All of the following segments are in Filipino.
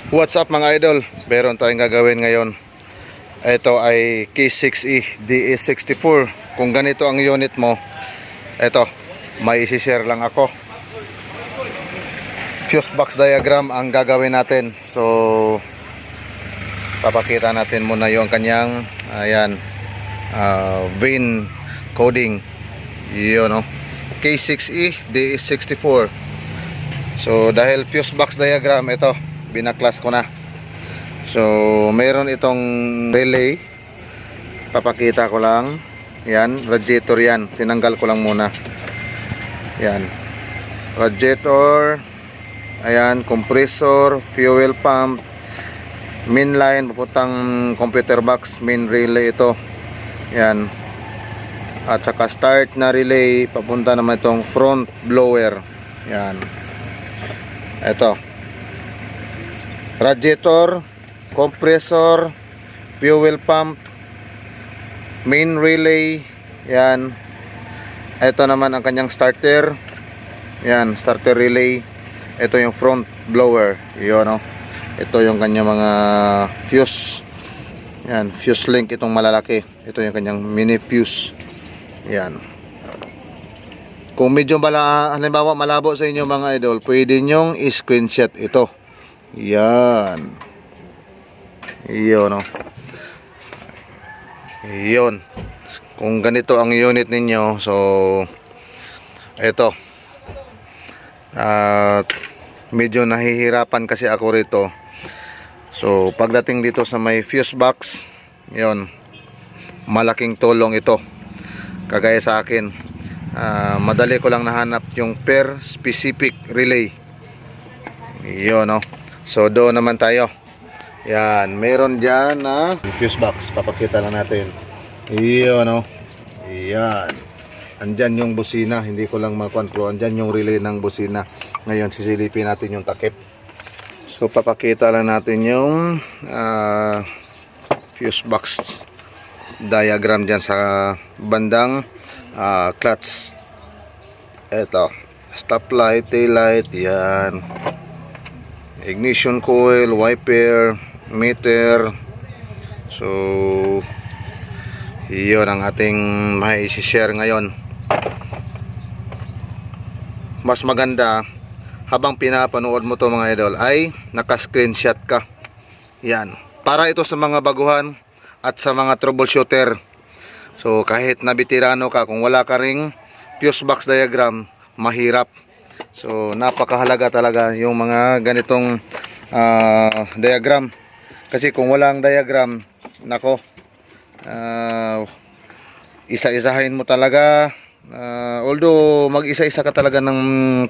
What's up mga idol? Meron tayong gagawin ngayon. Ito ay K6E DE64. Kung ganito ang unit mo, ito, may isi-share lang ako. Fuse box diagram ang gagawin natin. So, papakita natin muna yung kanyang VIN coding. Yun, no? K6E DE64. So, dahil fuse box diagram, ito, binaklas ko na. So meron itong relay, papakita ko lang. Yan, radiator yan, tinanggal ko lang muna. Yan, radiator. Ayan, compressor, fuel pump, main line, papuntang computer box, main relay ito. Yan, at saka start na relay, papunta naman itong front blower. Yan, ito, radiator, compressor, fuel pump, main relay. Yan, ito naman ang kanyang starter. Yan, starter relay. Ito yung front blower. Yun, no? Ito yung kanyang mga fuse. Yan, fuse link itong malalaki. Ito yung kanyang mini fuse. Yan, kung medyo halimbawa malabo sa inyo mga idol, pwede nyong i-screenshot ito. Yan, yun, no? Yun, kung ganito ang unit ninyo. So ito, medyo nahihirapan kasi ako rito. So pagdating dito sa may fuse box, yun, malaking tulong ito. Kagaya sa akin, madali ko lang nahanap yung per specific relay. Yun, no? So doon naman tayo. Yan, meron dyan na fuse box, papakita lang natin. Yun, no? Yan, andyan yung busina. Hindi ko lang makontrol. Andyan yung relay ng busina. Ngayon sisilipin natin yung takip. So papakita lang natin yung fuse box diagram dyan sa bandang clutch. Ito, stoplight, tail light. Yan, ignition coil, wiper, meter. So yun ang ating mai-share ngayon. Mas maganda habang pinapanood mo to mga idol ay naka-screenshot ka. Yan, para ito sa mga baguhan at sa mga troubleshooter. So kahit na veterano ka, kung wala ka ring fuse box diagram, mahirap. So napakahalaga talaga yung mga ganitong diagram. Kasi kung walang diagram, nako, isa-isahin mo talaga. Although mag-isa-isa ka talaga ng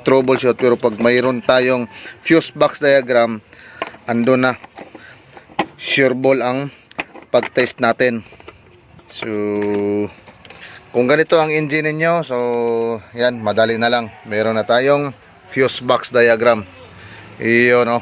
troubleshoot, pero pag mayroon tayong fuse box diagram, ando na, sure ball ang pag-test natin. So kung ganito ang engine niyo, so yan, madali na lang. Meron na tayong fuse box diagram. Iyon, no?